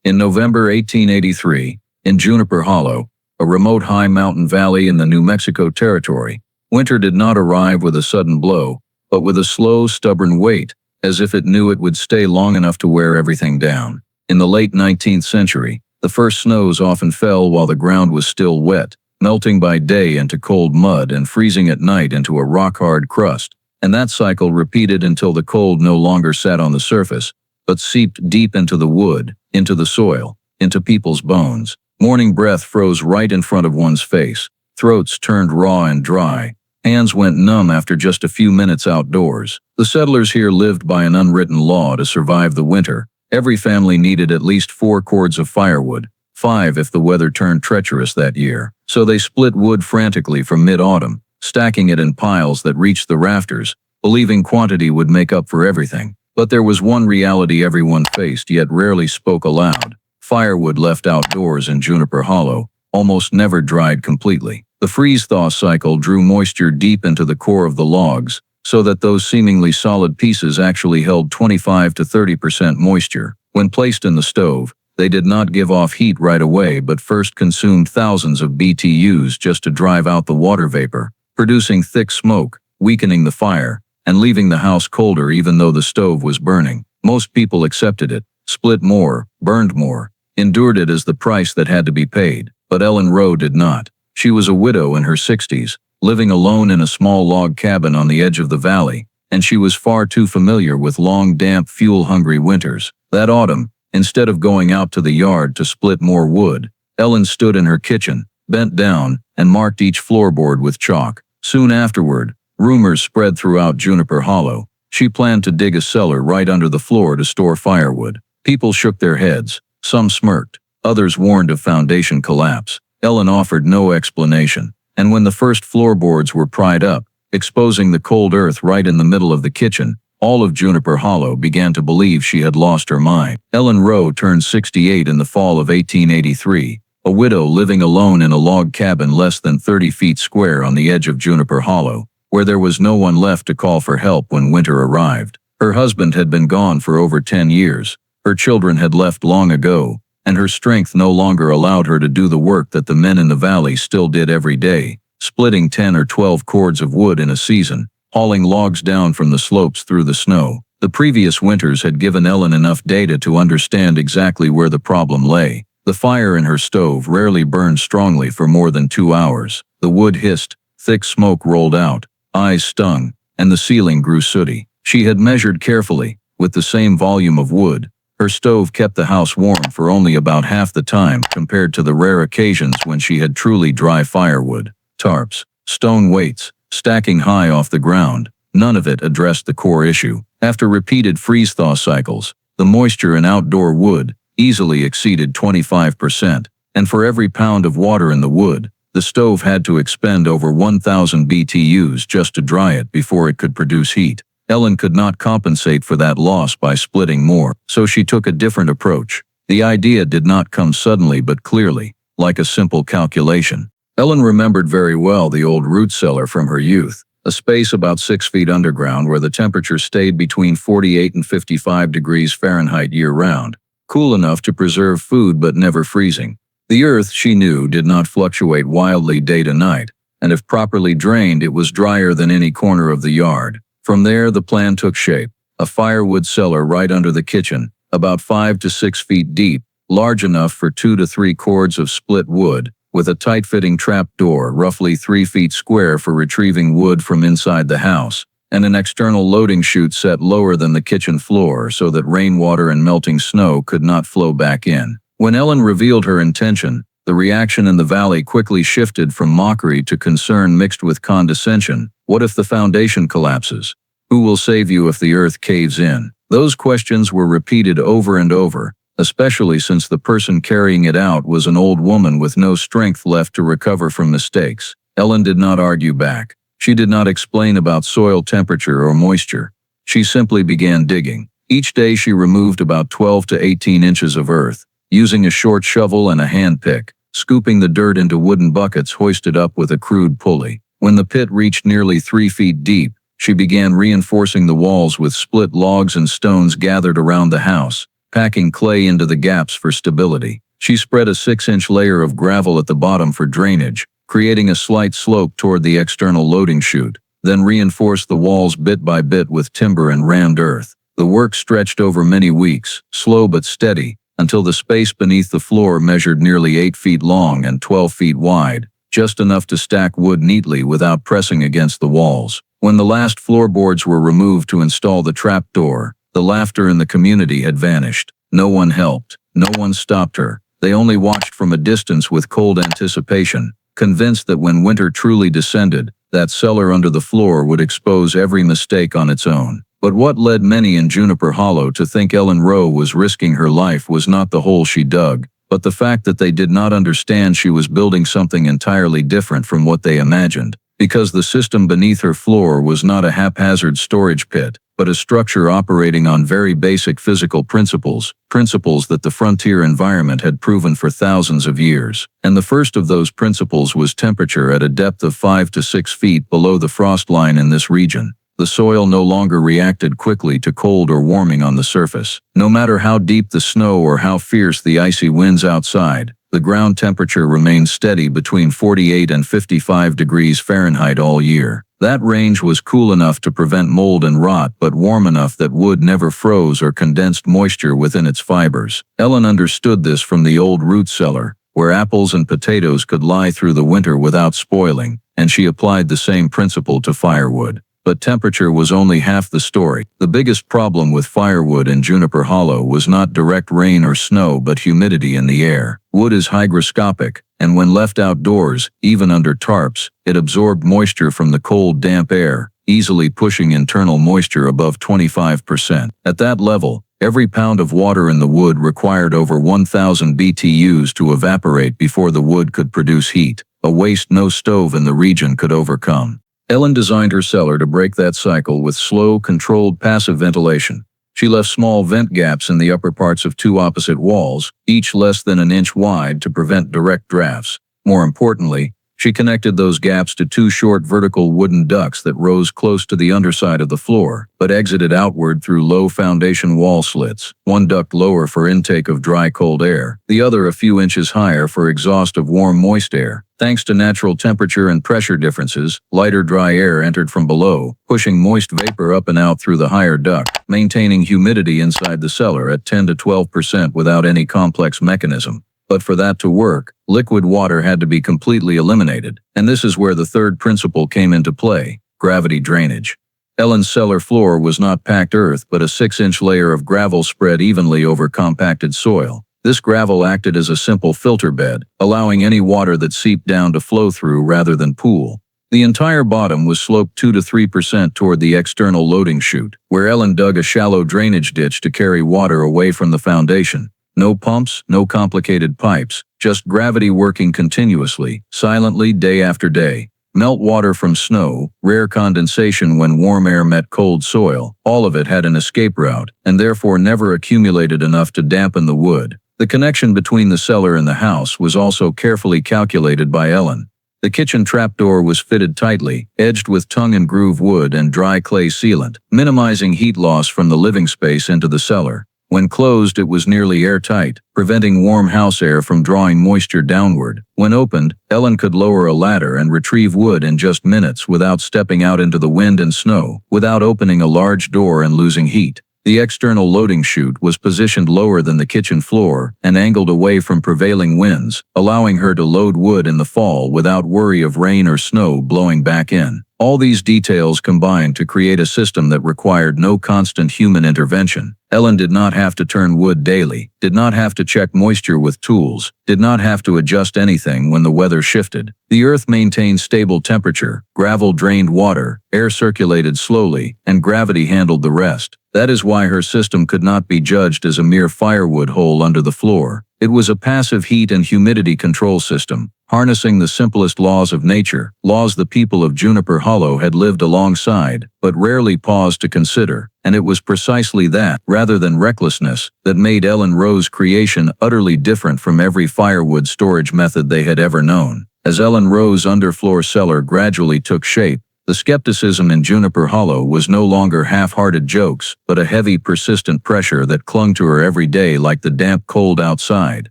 In November 1883, in Juniper Hollow, a remote high mountain valley in the New Mexico Territory, winter did not arrive with a sudden blow, but with a slow, stubborn wait, as if it knew it would stay long enough to wear everything down. In the late 19th century, the first snows often fell while the ground was still wet, melting by day into cold mud and freezing at night into a rock-hard crust, and that cycle repeated until the cold no longer sat on the surface, but seeped deep into the wood, into the soil, into people's bones. Morning breath froze right in front of one's face, throats turned raw and dry, hands went numb after just a few minutes outdoors. The settlers here lived by an unwritten law to survive the winter. Every family needed at least 4 cords of firewood, 5 if the weather turned treacherous that year. So they split wood frantically from mid-autumn, stacking it in piles that reached the rafters, believing quantity would make up for everything. But there was one reality everyone faced yet rarely spoke aloud. Firewood left outdoors in Juniper Hollow almost never dried completely. The freeze-thaw cycle drew moisture deep into the core of the logs, so that those seemingly solid pieces actually held 25 to 30% moisture. When placed in the stove, they did not give off heat right away but first consumed thousands of BTUs just to drive out the water vapor, producing thick smoke, weakening the fire, and leaving the house colder even though the stove was burning. Most people accepted it, split more, burned more, endured it as the price that had to be paid. But Ellen Rowe did not. She was a widow in her 60s, living alone in a small log cabin on the edge of the valley, and she was far too familiar with long, damp, fuel-hungry winters. That autumn, instead of going out to the yard to split more wood, Ellen stood in her kitchen, bent down, and marked each floorboard with chalk. Soon afterward, rumors spread throughout Juniper Hollow. She planned to dig a cellar right under the floor to store firewood. People shook their heads. Some smirked. Others warned of foundation collapse. Ellen offered no explanation. And when the first floorboards were pried up, exposing the cold earth right in the middle of the kitchen, all of Juniper Hollow began to believe she had lost her mind. Ellen Rowe turned 68 in the fall of 1883, a widow living alone in a log cabin less than 30 feet square on the edge of Juniper Hollow, where there was no one left to call for help when winter arrived. Her husband had been gone for over 10 years, her children had left long ago, and her strength no longer allowed her to do the work that the men in the valley still did every day, splitting 10 or 12 cords of wood in a season, hauling logs down from the slopes through the snow. The previous winters had given Ellen enough data to understand exactly where the problem lay. The fire in her stove rarely burned strongly for more than 2 hours. The wood hissed, thick smoke rolled out, eyes stung, and the ceiling grew sooty. She had measured carefully. With the same volume of wood, her stove kept the house warm for only about half the time compared to the rare occasions when she had truly dry firewood. Tarps, stone weights, stacking high off the ground, none of it addressed the core issue. After repeated freeze-thaw cycles, the moisture in outdoor wood easily exceeded 25%, and for every pound of water in the wood, the stove had to expend over 1,000 BTUs just to dry it before it could produce heat. Ellen could not compensate for that loss by splitting more, so she took a different approach. The idea did not come suddenly but clearly, like a simple calculation. Ellen remembered very well the old root cellar from her youth, a space about 6 feet underground where the temperature stayed between 48 and 55 degrees Fahrenheit year-round, cool enough to preserve food but never freezing. The earth, she knew, did not fluctuate wildly day to night, and if properly drained it was drier than any corner of the yard. From there the plan took shape, a firewood cellar right under the kitchen, about 5 to 6 feet deep, large enough for 2 to 3 cords of split wood, with a tight-fitting trap door roughly 3 feet square for retrieving wood from inside the house, and an external loading chute set lower than the kitchen floor so that rainwater and melting snow could not flow back in. When Ellen revealed her intention, the reaction in the valley quickly shifted from mockery to concern mixed with condescension. What if the foundation collapses? Who will save you if the earth caves in? Those questions were repeated over and over, especially since the person carrying it out was an old woman with no strength left to recover from mistakes. Ellen did not argue back. She did not explain about soil temperature or moisture. She simply began digging. Each day she removed about 12 to 18 inches of earth, using a short shovel and a hand pick, scooping the dirt into wooden buckets hoisted up with a crude pulley. When the pit reached nearly 3 feet deep, she began reinforcing the walls with split logs and stones gathered around the house, packing clay into the gaps for stability. She spread a 6-inch layer of gravel at the bottom for drainage, creating a slight slope toward the external loading chute, then reinforced the walls bit by bit with timber and rammed earth. The work stretched over many weeks, slow but steady, until the space beneath the floor measured nearly 8 feet long and 12 feet wide, just enough to stack wood neatly without pressing against the walls. When the last floorboards were removed to install the trapdoor, the laughter in the community had vanished. No one helped. No one stopped her. They only watched from a distance with cold anticipation, convinced that when winter truly descended, that cellar under the floor would expose every mistake on its own. But what led many in Juniper Hollow to think Ellen Rowe was risking her life was not the hole she dug, but the fact that they did not understand she was building something entirely different from what they imagined. Because the system beneath her floor was not a haphazard storage pit, but a structure operating on very basic physical principles that the frontier environment had proven for thousands of years. And the first of those principles was temperature at a depth of 5 to 6 feet below the frost line in this region. The soil no longer reacted quickly to cold or warming on the surface. No matter how deep the snow or how fierce the icy winds outside, the ground temperature remained steady between 48 and 55 degrees Fahrenheit all year. That range was cool enough to prevent mold and rot, but warm enough that wood never froze or condensed moisture within its fibers. Ellen understood this from the old root cellar, where apples and potatoes could lie through the winter without spoiling, and she applied the same principle to firewood. But temperature was only half the story. The biggest problem with firewood in Juniper Hollow was not direct rain or snow but humidity in the air. Wood is hygroscopic, and when left outdoors, even under tarps, it absorbed moisture from the cold, damp air, easily pushing internal moisture above 25%. At that level, every pound of water in the wood required over 1,000 BTUs to evaporate before the wood could produce heat, a waste no stove in the region could overcome. Ellen designed her cellar to break that cycle with slow, controlled passive ventilation. She left small vent gaps in the upper parts of 2 opposite walls, each less than an inch wide, to prevent direct drafts. More importantly, she connected those gaps to 2 short vertical wooden ducts that rose close to the underside of the floor, but exited outward through low foundation wall slits, one duct lower for intake of dry cold air, the other a few inches higher for exhaust of warm moist air. Thanks to natural temperature and pressure differences, lighter dry air entered from below, pushing moist vapor up and out through the higher duct, maintaining humidity inside the cellar at 10 to 12% without any complex mechanism. But for that to work, liquid water had to be completely eliminated, and this is where the third principle came into play: gravity drainage. Ellen's cellar floor was not packed earth but a 6-inch layer of gravel spread evenly over compacted soil. This gravel acted as a simple filter bed, allowing any water that seeped down to flow through rather than pool. The entire bottom was sloped 2 to 3% toward the external loading chute, where Ellen dug a shallow drainage ditch to carry water away from the foundation. No pumps, no complicated pipes, just gravity working continuously, silently day after day. Meltwater from snow, rare condensation when warm air met cold soil, all of it had an escape route, and therefore never accumulated enough to dampen the wood. The connection between the cellar and the house was also carefully calculated by Ellen. The kitchen trapdoor was fitted tightly, edged with tongue and groove wood and dry clay sealant, minimizing heat loss from the living space into the cellar. When closed, it was nearly airtight, preventing warm house air from drawing moisture downward. When opened, Ellen could lower a ladder and retrieve wood in just minutes without stepping out into the wind and snow, without opening a large door and losing heat. The external loading chute was positioned lower than the kitchen floor and angled away from prevailing winds, allowing her to load wood in the fall without worry of rain or snow blowing back in. All these details combined to create a system that required no constant human intervention. Ellen did not have to turn wood daily, did not have to check moisture with tools, did not have to adjust anything when the weather shifted. The earth maintained stable temperature, gravel drained water, air circulated slowly, and gravity handled the rest. That is why her system could not be judged as a mere firewood hole under the floor. It was a passive heat and humidity control system, harnessing the simplest laws of nature, laws the people of Juniper Hollow had lived alongside, but rarely paused to consider. And it was precisely that, rather than recklessness, that made Ellen Rowe's creation utterly different from every firewood storage method they had ever known. As Ellen Rowe's underfloor cellar gradually took shape, The skepticism in Juniper Hollow was no longer half-hearted jokes, but a heavy, persistent pressure that clung to her every day like the damp cold outside.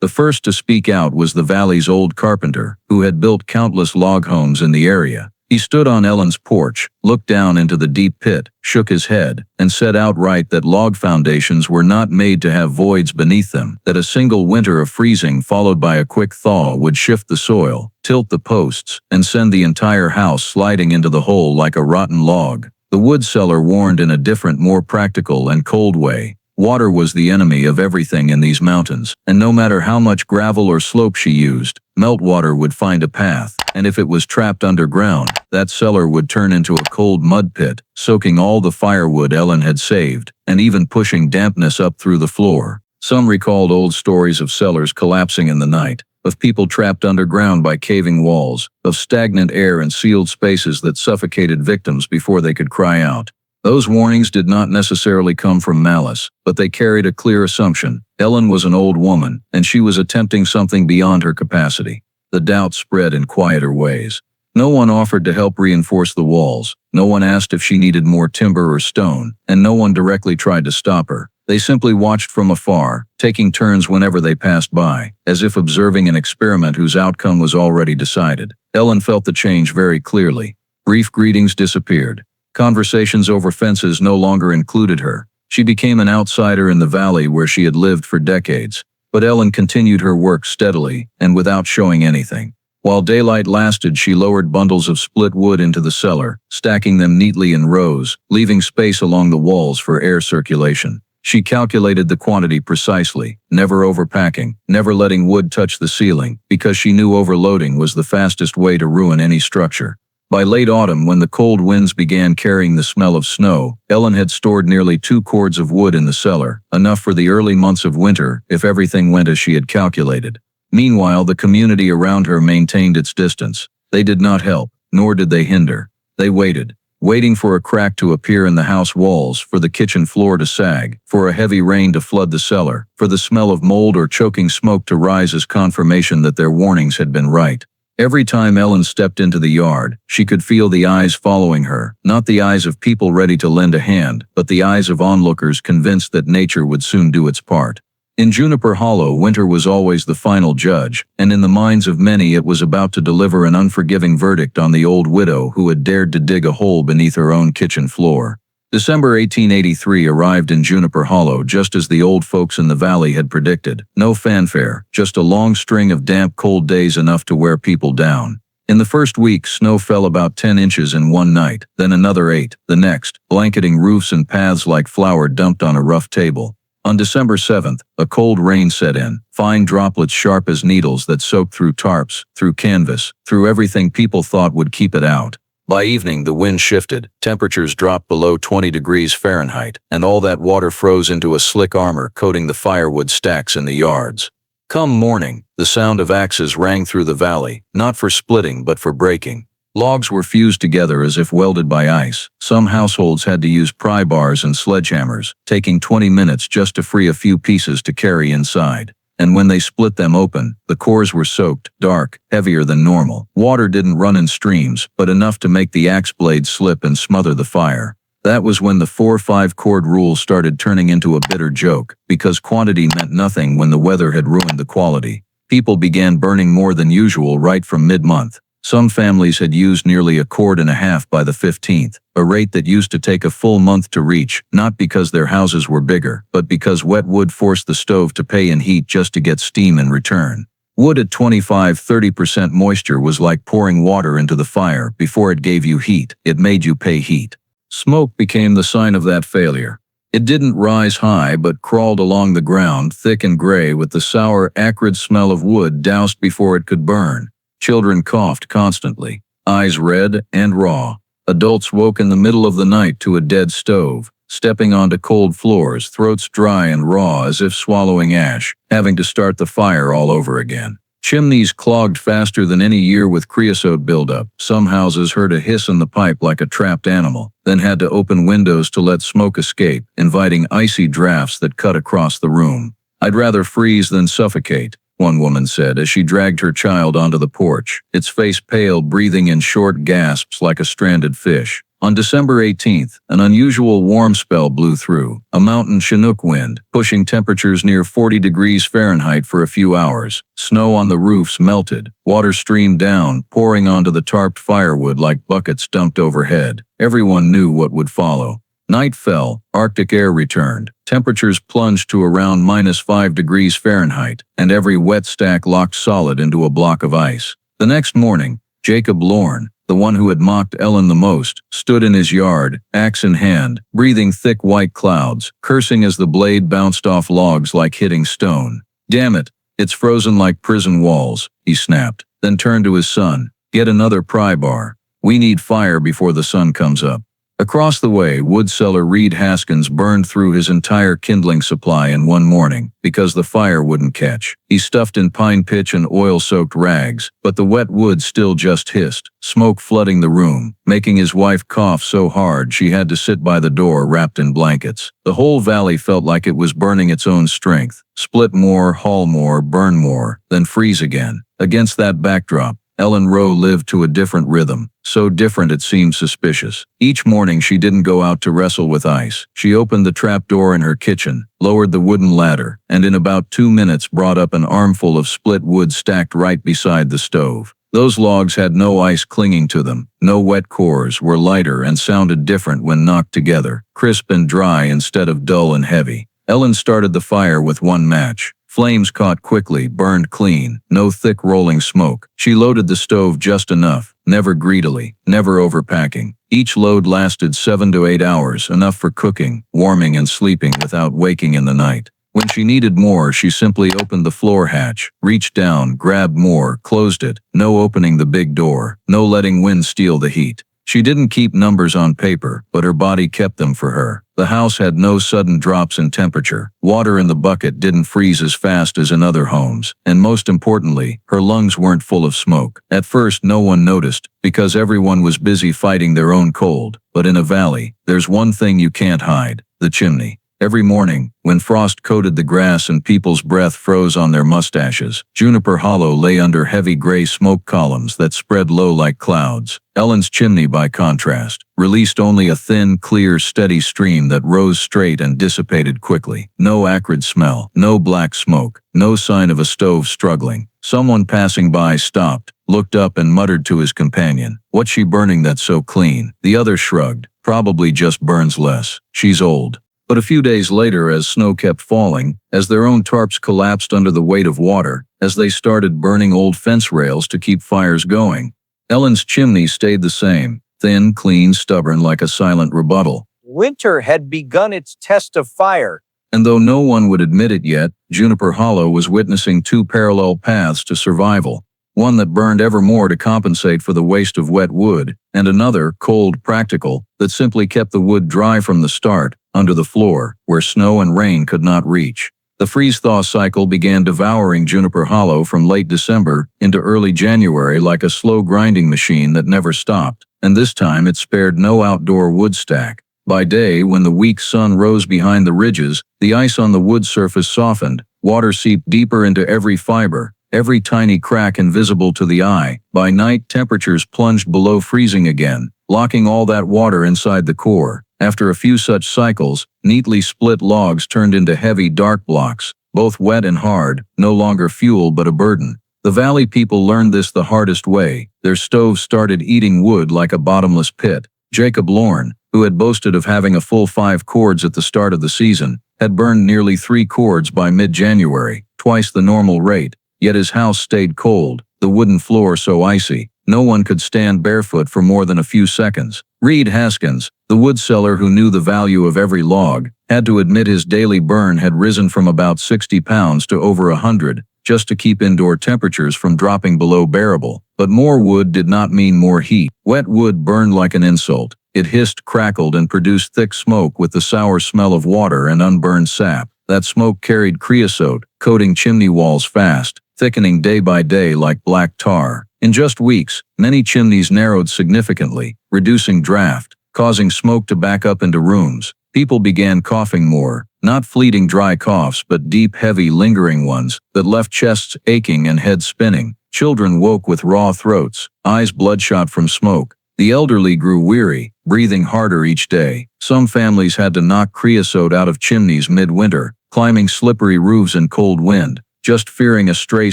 The first to speak out was the valley's old carpenter, who had built countless log homes in the area. He stood on Ellen's porch, looked down into the deep pit, shook his head, and said outright that log foundations were not made to have voids beneath them, that a single winter of freezing followed by a quick thaw would shift the soil, tilt the posts, and send the entire house sliding into the hole like a rotten log. The wood seller warned in a different, more practical and cold way. Water was the enemy of everything in these mountains, and no matter how much gravel or slope she used, meltwater would find a path, and if it was trapped underground, that cellar would turn into a cold mud pit, soaking all the firewood Ellen had saved, and even pushing dampness up through the floor. Some recalled old stories of cellars collapsing in the night, of people trapped underground by caving walls, of stagnant air and sealed spaces that suffocated victims before they could cry out. Those warnings did not necessarily come from malice, but they carried a clear assumption. Ellen was an old woman, and she was attempting something beyond her capacity. The doubt spread in quieter ways. No one offered to help reinforce the walls, no one asked if she needed more timber or stone, and no one directly tried to stop her. They simply watched from afar, taking turns whenever they passed by, as if observing an experiment whose outcome was already decided. Ellen felt the change very clearly. Brief greetings disappeared. Conversations over fences no longer included her. She became an outsider in the valley where she had lived for decades. But Ellen continued her work steadily and without showing anything. While daylight lasted, she lowered bundles of split wood into the cellar, stacking them neatly in rows, leaving space along the walls for air circulation. She calculated the quantity precisely, never overpacking, never letting wood touch the ceiling, because she knew overloading was the fastest way to ruin any structure. By late autumn, when the cold winds began carrying the smell of snow, Ellen had stored nearly 2 cords of wood in the cellar, enough for the early months of winter if everything went as she had calculated. Meanwhile, the community around her maintained its distance. They did not help, nor did they hinder. They waited, waiting for a crack to appear in the house walls, for the kitchen floor to sag, for a heavy rain to flood the cellar, for the smell of mold or choking smoke to rise as confirmation that their warnings had been right. Every time Ellen stepped into the yard, she could feel the eyes following her, not the eyes of people ready to lend a hand, but the eyes of onlookers convinced that nature would soon do its part. In Juniper Hollow, winter was always the final judge, and in the minds of many it was about to deliver an unforgiving verdict on the old widow who had dared to dig a hole beneath her own kitchen floor. December 1883 arrived in Juniper Hollow just as the old folks in the valley had predicted. No fanfare, just a long string of damp, cold days, enough to wear people down. In the first week, snow fell about 10 inches in one night, then another 8, the next, blanketing roofs and paths like flour dumped on a rough table. On December 7th, a cold rain set in, fine droplets sharp as needles that soaked through tarps, through canvas, through everything people thought would keep it out. By evening, the wind shifted, temperatures dropped below 20 degrees Fahrenheit, and all that water froze into a slick armor coating the firewood stacks in the yards. Come morning, the sound of axes rang through the valley, not for splitting but for breaking. Logs were fused together as if welded by ice. Some households had to use pry bars and sledgehammers, taking 20 minutes just to free a few pieces to carry inside. And when they split them open, the cores were soaked, dark, heavier than normal. Water didn't run in streams, but enough to make the axe blade slip and smother the fire. That was when the 4-5 cord rule started turning into a bitter joke, because quantity meant nothing when the weather had ruined the quality. People began burning more than usual right from mid-month. Some families had used nearly 1.5 cords by the 15th, a rate that used to take a full month to reach, not because their houses were bigger, but because wet wood forced the stove to pay in heat just to get steam in return. Wood at 25–30% moisture was like pouring water into the fire. Before it gave you heat, it made you pay heat. Smoke became the sign of that failure. It didn't rise high but crawled along the ground, thick and gray, with the sour, acrid smell of wood doused before it could burn. Children coughed constantly, eyes red and raw. Adults woke in the middle of the night to a dead stove, stepping onto cold floors, throats dry and raw as if swallowing ash, having to start the fire all over again. Chimneys clogged faster than any year with creosote buildup. Some houses heard a hiss in the pipe like a trapped animal, then had to open windows to let smoke escape, inviting icy drafts that cut across the room. I'd rather freeze than suffocate. one woman said as she dragged her child onto the porch, its face pale, breathing in short gasps like a stranded fish. On December 18th, an unusual warm spell blew through, a mountain Chinook wind, pushing temperatures near 40 degrees Fahrenheit for a few hours. Snow on the roofs melted, water streamed down, pouring onto the tarped firewood like buckets dumped overhead. Everyone knew what would follow. Night fell, Arctic air returned, temperatures plunged to around -5 degrees Fahrenheit, and every wet stack locked solid into a block of ice. The next morning, Jacob Lorne, the one who had mocked Ellen the most, stood in his yard, axe in hand, breathing thick white clouds, cursing as the blade bounced off logs like hitting stone. "Damn it, it's frozen like prison walls," he snapped, then turned to his son. "Get another pry bar. We need fire before the sun comes up." Across the way, wood seller Reed Haskins burned through his entire kindling supply in one morning because the fire wouldn't catch. He stuffed in pine pitch and oil-soaked rags, but the wet wood still just hissed, smoke flooding the room, making his wife cough so hard she had to sit by the door wrapped in blankets. The whole valley felt like it was burning its own strength. Split more, haul more, burn more, then freeze again. Against that backdrop, Ellen Rowe lived to a different rhythm, so different it seemed suspicious. Each morning she didn't go out to wrestle with ice. She opened the trapdoor in her kitchen, lowered the wooden ladder, and in about 2 minutes brought up an armful of split wood stacked right beside the stove. Those logs had no ice clinging to them, no wet cores, were lighter and sounded different when knocked together, crisp and dry instead of dull and heavy. Ellen started the fire with one match. Flames caught quickly, burned clean, no thick rolling smoke. She loaded the stove just enough, never greedily, never overpacking. Each load lasted 7 to 8 hours, enough for cooking, warming and sleeping without waking in the night. When she needed more, she simply opened the floor hatch, reached down, grabbed more, closed it, no opening the big door, no letting wind steal the heat. She didn't keep numbers on paper, but her body kept them for her. The house had no sudden drops in temperature. Water in the bucket didn't freeze as fast as in other homes. And most importantly, her lungs weren't full of smoke. At first, no one noticed, because everyone was busy fighting their own cold. But in a valley, there's one thing you can't hide: the chimney. Every morning, when frost coated the grass and people's breath froze on their mustaches, Juniper Hollow lay under heavy gray smoke columns that spread low like clouds. Ellen's chimney, by contrast, released only a thin, clear, steady stream that rose straight and dissipated quickly. No acrid smell, no black smoke, no sign of a stove struggling. Someone passing by stopped, looked up and muttered to his companion, "What's she burning that's so clean?" The other shrugged, "Probably just burns less. She's old." But a few days later, as snow kept falling, as their own tarps collapsed under the weight of water, as they started burning old fence rails to keep fires going, Ellen's chimney stayed the same, thin, clean, stubborn like a silent rebuttal. Winter had begun its test of fire. And though no one would admit it yet, Juniper Hollow was witnessing two parallel paths to survival. One that burned ever more to compensate for the waste of wet wood, and another, cold, practical, that simply kept the wood dry from the start, under the floor, where snow and rain could not reach. The freeze-thaw cycle began devouring Juniper Hollow from late December into early January like a slow grinding machine that never stopped, and this time it spared no outdoor wood stack. By day, when the weak sun rose behind the ridges, the ice on the wood surface softened, water seeped deeper into every fiber, every tiny crack invisible to the eye. By night, temperatures plunged below freezing again, locking all that water inside the core. After a few such cycles, neatly split logs turned into heavy, dark blocks, both wet and hard, no longer fuel but a burden. The valley people learned this the hardest way. Their stoves started eating wood like a bottomless pit. Jacob Lorne, who had boasted of having a full 5 cords at the start of the season, had burned nearly 3 cords by mid-January, twice the normal rate. Yet his house stayed cold, the wooden floor so icy, no one could stand barefoot for more than a few seconds. Reed Haskins, the wood seller who knew the value of every log, had to admit his daily burn had risen from about 60 pounds to over 100, just to keep indoor temperatures from dropping below bearable. But more wood did not mean more heat. Wet wood burned like an insult. It hissed, crackled, and produced thick smoke with the sour smell of water and unburned sap. That smoke carried creosote, coating chimney walls fast, thickening day by day like black tar. In just weeks, many chimneys narrowed significantly, reducing draft, causing smoke to back up into rooms. People began coughing more, Not fleeting dry coughs, but deep, heavy, lingering ones that left chests aching and heads spinning. Children woke with raw throats, eyes bloodshot from smoke. The elderly grew weary, breathing harder each day. Some families had to knock creosote out of chimneys midwinter, climbing slippery roofs in cold wind, just fearing a stray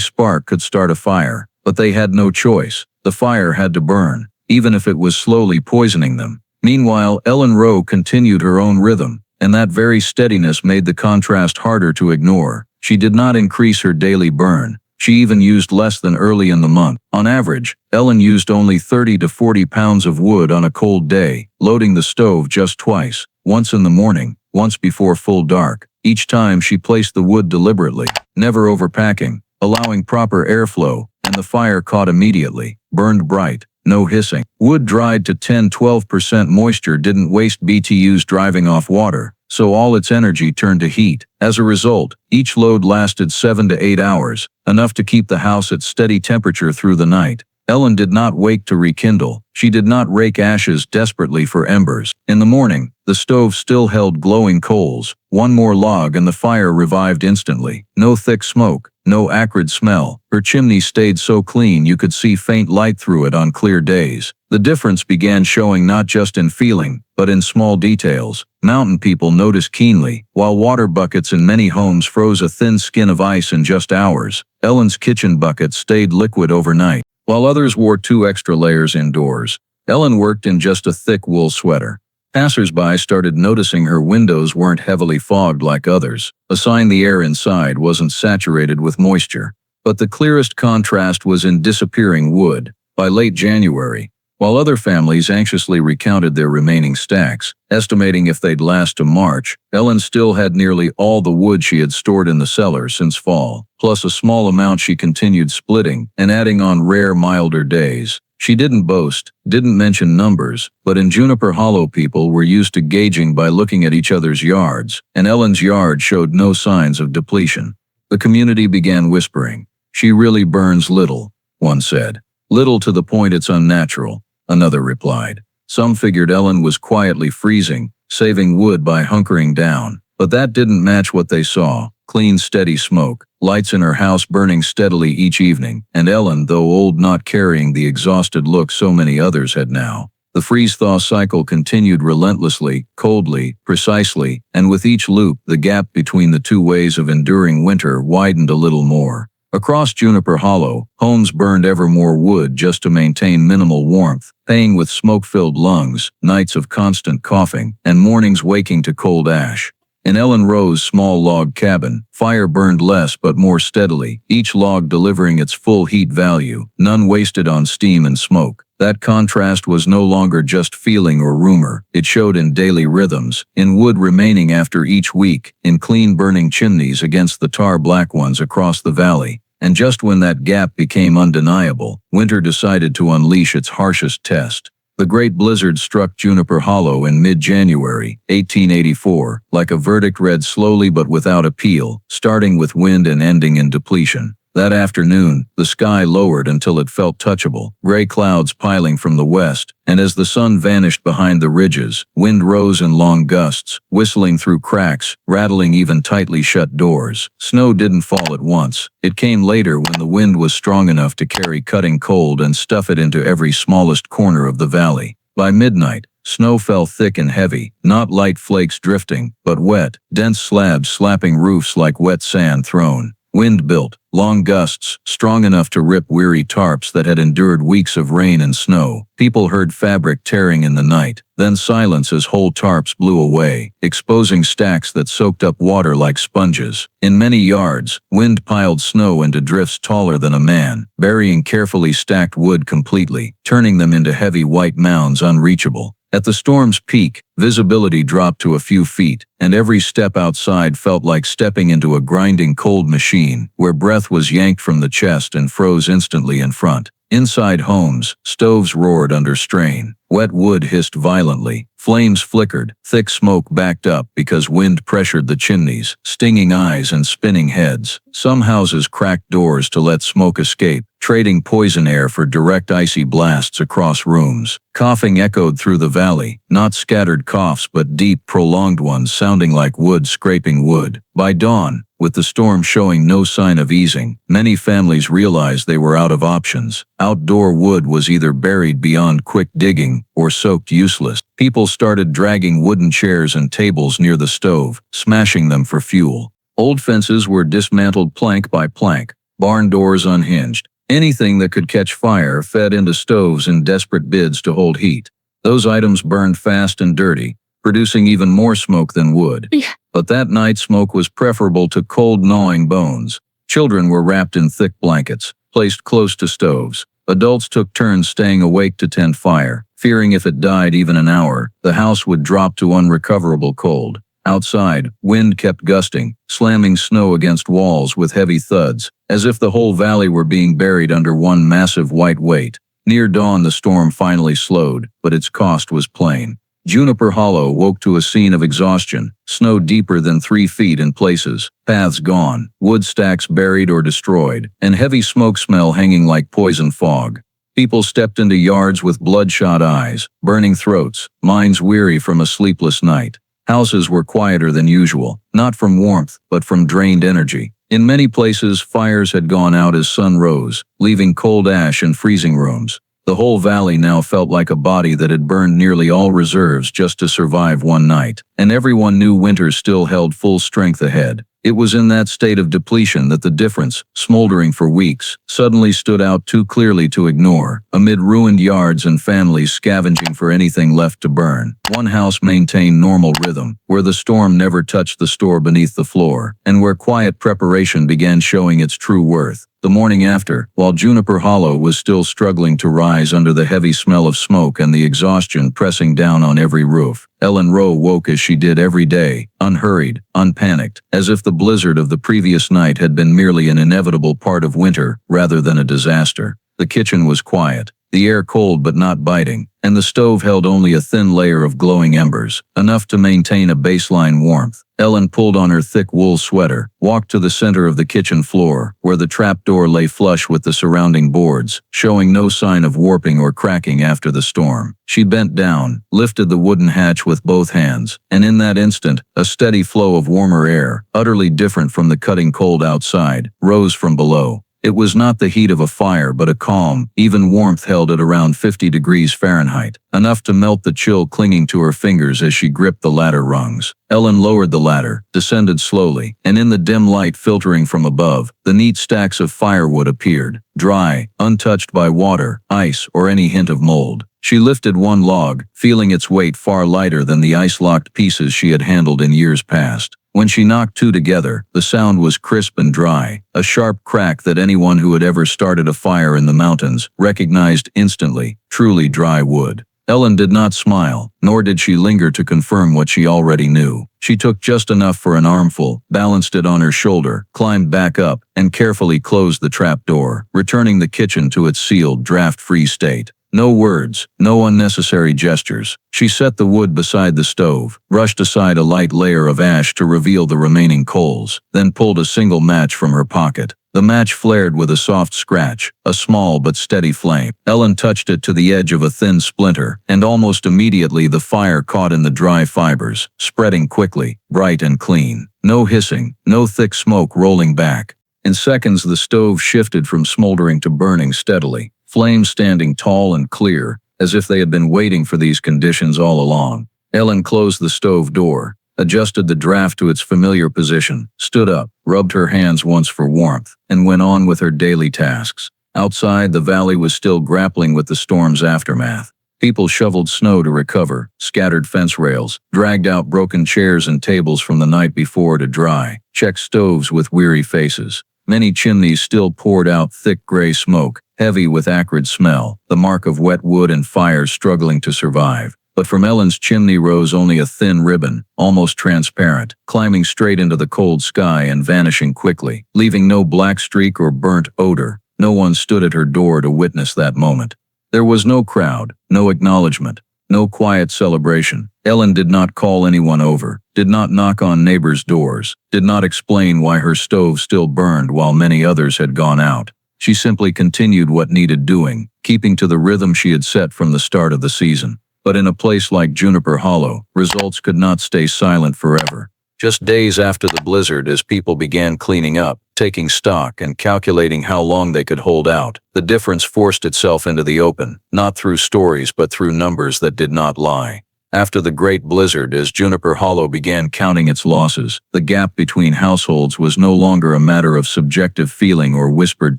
spark could start a fire. But they had no choice. The fire had to burn, even if it was slowly poisoning them. Meanwhile, Ellen Rowe continued her own rhythm, and that very steadiness made the contrast harder to ignore. She did not increase her daily burn. She even used less than early in the month. On average, Ellen used only 30 to 40 pounds of wood on a cold day, loading the stove just twice, once in the morning, once before full dark. Each time she placed the wood deliberately, never overpacking, allowing proper airflow, and the fire caught immediately, burned bright, no hissing. Wood dried to 10–12% moisture didn't waste BTUs driving off water, so all its energy turned to heat. As a result, each load lasted 7 to 8 hours, enough to keep the house at steady temperature through the night. Ellen did not wake to rekindle. She did not rake ashes desperately for embers. In the morning, the stove still held glowing coals. One more log and the fire revived instantly. No thick smoke, no acrid smell. Her chimney stayed so clean you could see faint light through it on clear days. The difference began showing not just in feeling, but in small details. Mountain people noticed keenly. While water buckets in many homes froze a thin skin of ice in just hours, Ellen's kitchen bucket stayed liquid overnight. While others wore 2 extra layers indoors, Ellen worked in just a thick wool sweater. Passers-by started noticing her windows weren't heavily fogged like others, a sign the air inside wasn't saturated with moisture. But the clearest contrast was in disappearing wood. By late January, while other families anxiously recounted their remaining stacks, estimating if they'd last to March, Ellen still had nearly all the wood she had stored in the cellar since fall, plus a small amount she continued splitting and adding on rare, milder days. She didn't boast, didn't mention numbers, but in Juniper Hollow people were used to gauging by looking at each other's yards, and Ellen's yard showed no signs of depletion. The community began whispering. "She really burns little," one said. "Little to the point it's unnatural," another replied. Some figured Ellen was quietly freezing, saving wood by hunkering down. But that didn't match what they saw. Clean, steady smoke, lights in her house burning steadily each evening, and Ellen, though old, not carrying the exhausted look so many others had now. The freeze-thaw cycle continued relentlessly, coldly, precisely, and with each loop, the gap between the two ways of enduring winter widened a little more. Across Juniper Hollow, homes burned ever more wood just to maintain minimal warmth, paying with smoke-filled lungs, nights of constant coughing, and mornings waking to cold ash. In Ellen Rowe's small log cabin, fire burned less but more steadily, each log delivering its full heat value, none wasted on steam and smoke. That contrast was no longer just feeling or rumor, it showed in daily rhythms, in wood remaining after each week, in clean burning chimneys against the tar-black ones across the valley. And just when that gap became undeniable, winter decided to unleash its harshest test. The great blizzard struck Juniper Hollow in mid-January, 1884, like a verdict read slowly but without appeal, starting with wind and ending in depletion. That afternoon, the sky lowered until it felt touchable, gray clouds piling from the west, and as the sun vanished behind the ridges, wind rose in long gusts, whistling through cracks, rattling even tightly shut doors. Snow didn't fall at once. It came later when the wind was strong enough to carry cutting cold and stuff it into every smallest corner of the valley. By midnight, snow fell thick and heavy, not light flakes drifting, but wet, dense slabs slapping roofs like wet sand thrown. Wind built, long gusts, strong enough to rip weary tarps that had endured weeks of rain and snow. People heard fabric tearing in the night, then silence as whole tarps blew away, exposing stacks that soaked up water like sponges. In many yards, wind piled snow into drifts taller than a man, burying carefully stacked wood completely, turning them into heavy white mounds unreachable. At the storm's peak, visibility dropped to a few feet, and every step outside felt like stepping into a grinding cold machine, where breath was yanked from the chest and froze instantly in front. Inside homes, stoves roared under strain. Wet wood hissed violently. Flames flickered. Thick smoke backed up because wind pressured the chimneys, stinging eyes and spinning heads. Some houses cracked doors to let smoke escape, trading poison air for direct icy blasts across rooms. Coughing echoed through the valley, not scattered coughs but deep, prolonged ones sounding like wood scraping wood. By dawn, with the storm showing no sign of easing, many families realized they were out of options. Outdoor wood was either buried beyond quick digging or soaked useless. People started dragging wooden chairs and tables near the stove, smashing them for fuel. Old fences were dismantled plank by plank, barn doors unhinged. Anything that could catch fire fed into stoves in desperate bids to hold heat. Those items burned fast and dirty, producing even more smoke than wood. But that night smoke was preferable to cold, gnawing bones. Children were wrapped in thick blankets, placed close to stoves. Adults took turns staying awake to tend fire, fearing if it died even an hour, the house would drop to unrecoverable cold. Outside, wind kept gusting, slamming snow against walls with heavy thuds, as if the whole valley were being buried under one massive white weight. Near dawn the storm finally slowed, but its cost was plain. Juniper Hollow woke to a scene of exhaustion, snow deeper than 3 feet in places, paths gone, wood stacks buried or destroyed, and heavy smoke smell hanging like poison fog. People stepped into yards with bloodshot eyes, burning throats, minds weary from a sleepless night. Houses were quieter than usual, not from warmth, but from drained energy. In many places, fires had gone out as sun rose, leaving cold ash in freezing rooms. The whole valley now felt like a body that had burned nearly all reserves just to survive one night, and everyone knew winter still held full strength ahead. It was in that state of depletion that the difference, smoldering for weeks, suddenly stood out too clearly to ignore. Amid ruined yards and families scavenging for anything left to burn, one house maintained normal rhythm, where the storm never touched the store beneath the floor, and where quiet preparation began showing its true worth. The morning after, while Juniper Hollow was still struggling to rise under the heavy smell of smoke and the exhaustion pressing down on every roof, Ellen Rowe woke as she did every day, unhurried, unpanicked, as if the blizzard of the previous night had been merely an inevitable part of winter rather than a disaster. The kitchen was quiet, the air cold but not biting, and the stove held only a thin layer of glowing embers, enough to maintain a baseline warmth. Ellen pulled on her thick wool sweater, walked to the center of the kitchen floor, where the trapdoor lay flush with the surrounding boards, showing no sign of warping or cracking after the storm. She bent down, lifted the wooden hatch with both hands, and in that instant, a steady flow of warmer air, utterly different from the cutting cold outside, rose from below. It was not the heat of a fire but a calm, even warmth held at around 50 degrees Fahrenheit, enough to melt the chill clinging to her fingers as she gripped the ladder rungs. Ellen lowered the ladder, descended slowly, and in the dim light filtering from above, the neat stacks of firewood appeared, dry, untouched by water, ice, or any hint of mold. She lifted one log, feeling its weight far lighter than the ice-locked pieces she had handled in years past. When she knocked two together, the sound was crisp and dry, a sharp crack that anyone who had ever started a fire in the mountains recognized instantly, truly dry wood. Ellen did not smile, nor did she linger to confirm what she already knew. She took just enough for an armful, balanced it on her shoulder, climbed back up, and carefully closed the trap door, returning the kitchen to its sealed, draft-free state. No words, no unnecessary gestures. She set the wood beside the stove, brushed aside a light layer of ash to reveal the remaining coals, then pulled a single match from her pocket. The match flared with a soft scratch, a small but steady flame. Ellen touched it to the edge of a thin splinter, and almost immediately the fire caught in the dry fibers, spreading quickly, bright and clean. No hissing, no thick smoke rolling back. In seconds the stove shifted from smoldering to burning steadily, flames standing tall and clear, as if they had been waiting for these conditions all along. Ellen closed the stove door, adjusted the draft to its familiar position, stood up, rubbed her hands once for warmth, and went on with her daily tasks. Outside, the valley was still grappling with the storm's aftermath. People shoveled snow to recover, scattered fence rails, dragged out broken chairs and tables from the night before to dry, checked stoves with weary faces. Many chimneys still poured out thick gray smoke, heavy with acrid smell, the mark of wet wood and fire struggling to survive. But from Ellen's chimney rose only a thin ribbon, almost transparent, climbing straight into the cold sky and vanishing quickly, leaving no black streak or burnt odor. No one stood at her door to witness that moment. There was no crowd, no acknowledgement, no quiet celebration. Ellen did not call anyone over, did not knock on neighbors' doors, did not explain why her stove still burned while many others had gone out. She simply continued what needed doing, keeping to the rhythm she had set from the start of the season. But in a place like Juniper Hollow, results could not stay silent forever. Just days after the blizzard, as people began cleaning up, taking stock, and calculating how long they could hold out, the difference forced itself into the open, not through stories but through numbers that did not lie. After the Great Blizzard, as Juniper Hollow began counting its losses, the gap between households was no longer a matter of subjective feeling or whispered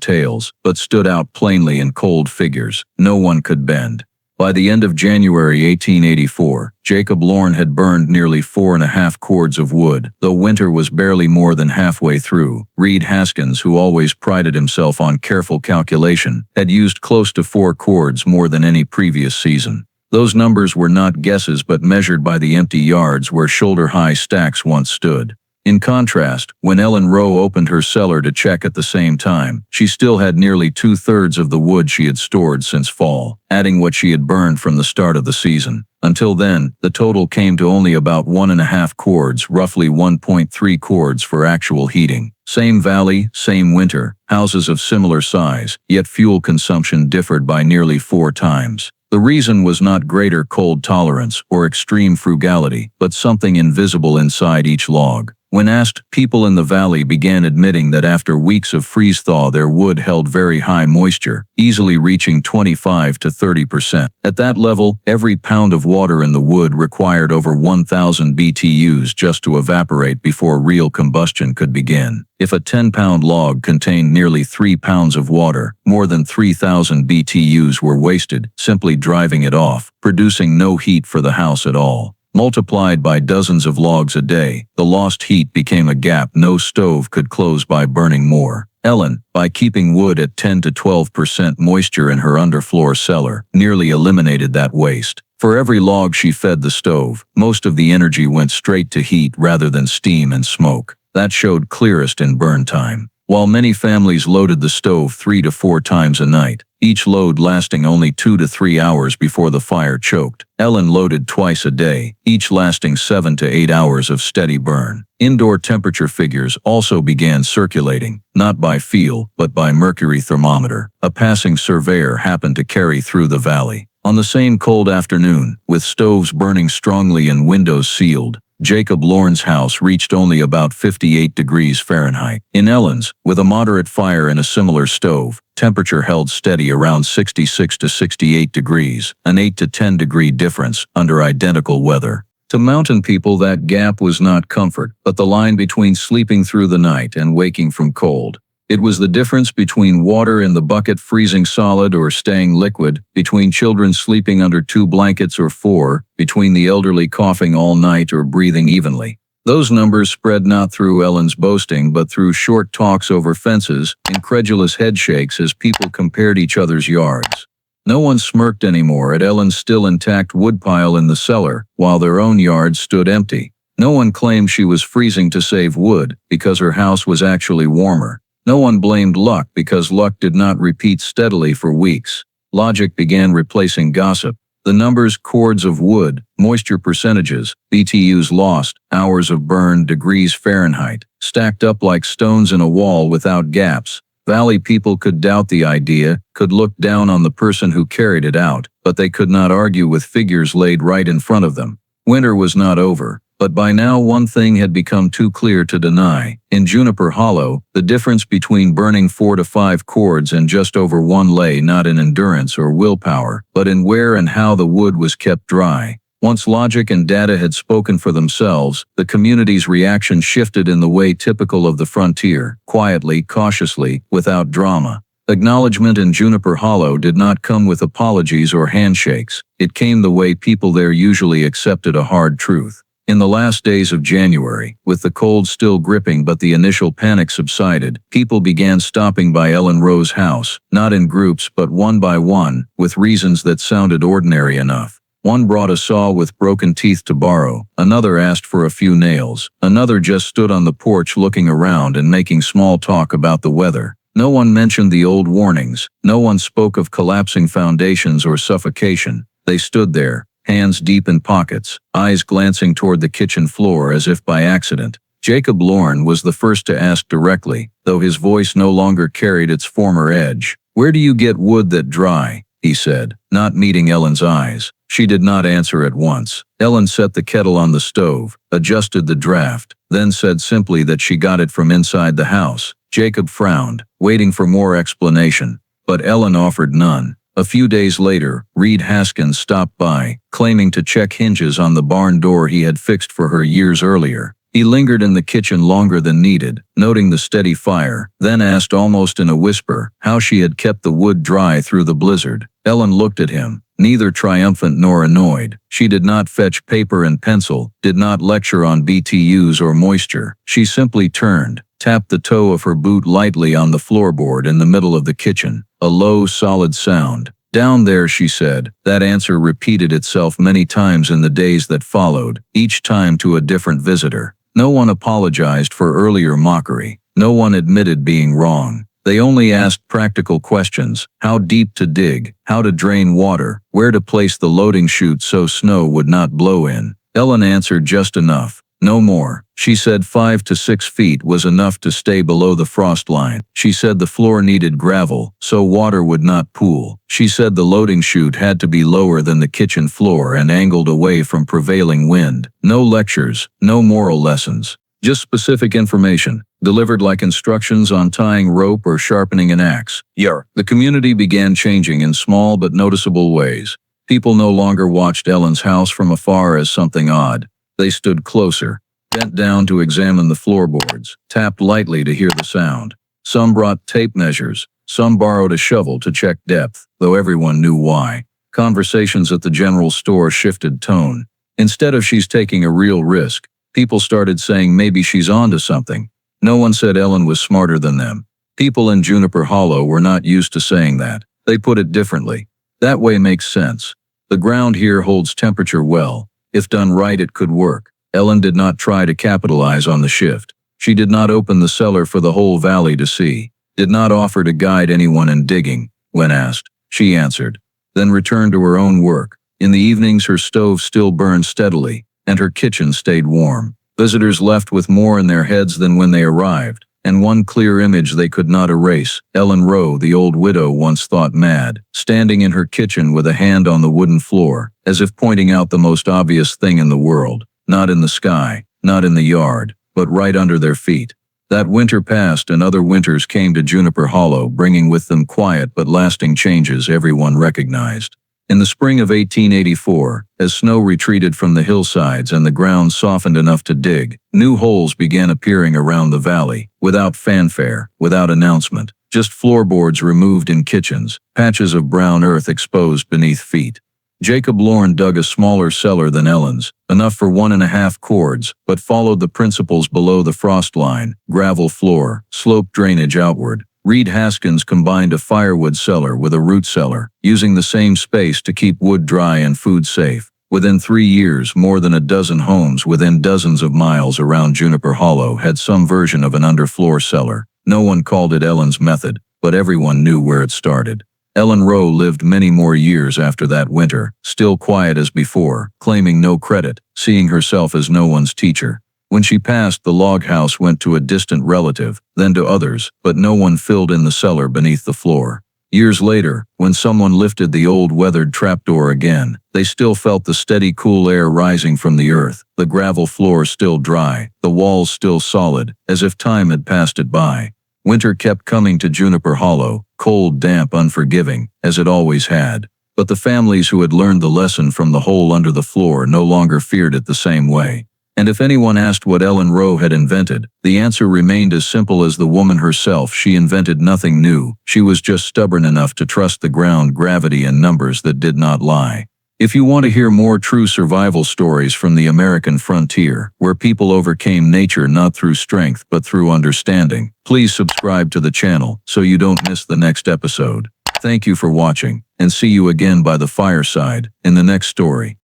tales, but stood out plainly in cold figures no one could bend. By the end of January 1884, Jacob Lorne had burned nearly 4.5 cords of wood, though winter was barely more than halfway through. Reed Haskins, who always prided himself on careful calculation, had used close to 4 cords more than any previous season. Those numbers were not guesses but measured by the empty yards where shoulder-high stacks once stood. In contrast, when Ellen Rowe opened her cellar to check at the same time, she still had nearly 2/3 of the wood she had stored since fall, adding what she had burned from the start of the season. Until then, the total came to only about 1.5 cords, roughly 1.3 cords for actual heating. Same valley, same winter, houses of similar size, yet fuel consumption differed by nearly 4 times. The reason was not greater cold tolerance or extreme frugality, but something invisible inside each log. When asked, people in the valley began admitting that after weeks of freeze-thaw their wood held very high moisture, easily reaching 25 to 30%. At that level, every pound of water in the wood required over 1,000 BTUs just to evaporate before real combustion could begin. If a 10-pound log contained nearly 3 pounds of water, more than 3,000 BTUs were wasted, simply driving it off, producing no heat for the house at all. Multiplied by dozens of logs a day, the lost heat became a gap no stove could close by burning more. Ellen, by keeping wood at 10 to 12% moisture in her underfloor cellar, nearly eliminated that waste. For every log she fed the stove, most of the energy went straight to heat rather than steam and smoke. That showed clearest in burn time. While many families loaded the stove 3 to 4 times a night, each load lasting only 2 to 3 hours before the fire choked, Ellen loaded twice a day, each lasting 7 to 8 hours of steady burn. Indoor temperature figures also began circulating, not by feel, but by mercury thermometer. A passing surveyor happened to carry through the valley. On the same cold afternoon, with stoves burning strongly and windows sealed, Jacob Lorne's house reached only about 58 degrees Fahrenheit. In Ellen's, with a moderate fire and a similar stove, temperature held steady around 66 to 68 degrees, an 8 to 10 degree difference under identical weather. To mountain people, that gap was not comfort, but the line between sleeping through the night and waking from cold. It was the difference between water in the bucket freezing solid or staying liquid, between children sleeping under 2 blankets or 4, between the elderly coughing all night or breathing evenly. Those numbers spread not through Ellen's boasting but through short talks over fences, incredulous headshakes as people compared each other's yards. No one smirked anymore at Ellen's still intact woodpile in the cellar, while their own yards stood empty. No one claimed she was freezing to save wood, because her house was actually warmer. No one blamed luck because luck did not repeat steadily for weeks. Logic began replacing gossip. The numbers, cords of wood, moisture percentages, BTUs lost, hours of burn, degrees Fahrenheit, stacked up like stones in a wall without gaps. Valley people could doubt the idea, could look down on the person who carried it out, but they could not argue with figures laid right in front of them. Winter was not over. But by now one thing had become too clear to deny. In Juniper Hollow, the difference between burning 4 to 5 cords and just over 1 lay not in endurance or willpower, but in where and how the wood was kept dry. Once logic and data had spoken for themselves, the community's reaction shifted in the way typical of the frontier, quietly, cautiously, without drama. Acknowledgement in Juniper Hollow did not come with apologies or handshakes. It came the way people there usually accepted a hard truth. In the last days of January, with the cold still gripping but the initial panic subsided, people began stopping by Ellen Rowe's house, not in groups but one by one, with reasons that sounded ordinary enough. One brought a saw with broken teeth to borrow, another asked for a few nails, another just stood on the porch looking around and making small talk about the weather. No one mentioned the old warnings. No one spoke of collapsing foundations or suffocation. They stood there, hands deep in pockets, eyes glancing toward the kitchen floor as if by accident. Jacob Lorne was the first to ask directly, though his voice no longer carried its former edge. "Where do you get wood that dry?" he said, not meeting Ellen's eyes. She did not answer at once. Ellen set the kettle on the stove, adjusted the draft, then said simply that she got it from inside the house. Jacob frowned, waiting for more explanation, but Ellen offered none. A few days later, Reed Haskins stopped by, claiming to check hinges on the barn door he had fixed for her years earlier. He lingered in the kitchen longer than needed, noting the steady fire, then asked almost in a whisper how she had kept the wood dry through the blizzard. Ellen looked at him, neither triumphant nor annoyed. She did not fetch paper and pencil, did not lecture on BTUs or moisture. She simply turned, tapped the toe of her boot lightly on the floorboard in the middle of the kitchen. A low, solid sound. "Down there," she said. That answer repeated itself many times in the days that followed, each time to a different visitor. No one apologized for earlier mockery. No one admitted being wrong. They only asked practical questions: how deep to dig, how to drain water, where to place the loading chute so snow would not blow in. Ellen answered just enough. No more. She said 5 to 6 feet was enough to stay below the frost line. She said the floor needed gravel, so water would not pool. She said the loading chute had to be lower than the kitchen floor and angled away from prevailing wind. No lectures, no moral lessons. Just specific information, delivered like instructions on tying rope or sharpening an axe. The community began changing in small but noticeable ways. People no longer watched Ellen's house from afar as something odd. They stood closer, bent down to examine the floorboards, tapped lightly to hear the sound. Some brought tape measures, some borrowed a shovel to check depth, though everyone knew why. Conversations at the general store shifted tone. Instead of "she's taking a real risk," people started saying maybe she's onto something. No one said Ellen was smarter than them. People in Juniper Hollow were not used to saying that. They put it differently. "That way makes sense. The ground here holds temperature well. If done right, it could work." Ellen did not try to capitalize on the shift. She did not open the cellar for the whole valley to see, did not offer to guide anyone in digging. When asked, she answered, then returned to her own work. In the evenings, her stove still burned steadily, and her kitchen stayed warm. Visitors left with more in their heads than when they arrived, and one clear image they could not erase: Ellen Rowe, the old widow once thought mad, standing in her kitchen with a hand on the wooden floor, as if pointing out the most obvious thing in the world. Not in the sky, not in the yard, but right under their feet. That winter passed, and other winters came to Juniper Hollow, bringing with them quiet but lasting changes everyone recognized. In the spring of 1884, as snow retreated from the hillsides and the ground softened enough to dig, new holes began appearing around the valley, without fanfare, without announcement, just floorboards removed in kitchens, patches of brown earth exposed beneath feet. Jacob Lorne dug a smaller cellar than Ellen's, enough for 1.5 cords, but followed the principles below the frost line: gravel floor, slope drainage outward. Reed Haskins combined a firewood cellar with a root cellar, using the same space to keep wood dry and food safe. Within 3 years, more than a dozen homes within dozens of miles around Juniper Hollow had some version of an underfloor cellar. No one called it Ellen's method, but everyone knew where it started. Ellen Rowe lived many more years after that winter, still quiet as before, claiming no credit, seeing herself as no one's teacher. When she passed, the log house went to a distant relative, then to others, but no one filled in the cellar beneath the floor. Years later, when someone lifted the old weathered trapdoor again, they still felt the steady cool air rising from the earth, the gravel floor still dry, the walls still solid, as if time had passed it by. Winter kept coming to Juniper Hollow, cold, damp, unforgiving, as it always had. But the families who had learned the lesson from the hole under the floor no longer feared it the same way. And if anyone asked what Ellen Rowe had invented, the answer remained as simple as the woman herself: she invented nothing new. She was just stubborn enough to trust the ground, gravity, and numbers that did not lie. If you want to hear more true survival stories from the American frontier, where people overcame nature not through strength but through understanding, please subscribe to the channel so you don't miss the next episode. Thank you for watching, and see you again by the fireside in the next story.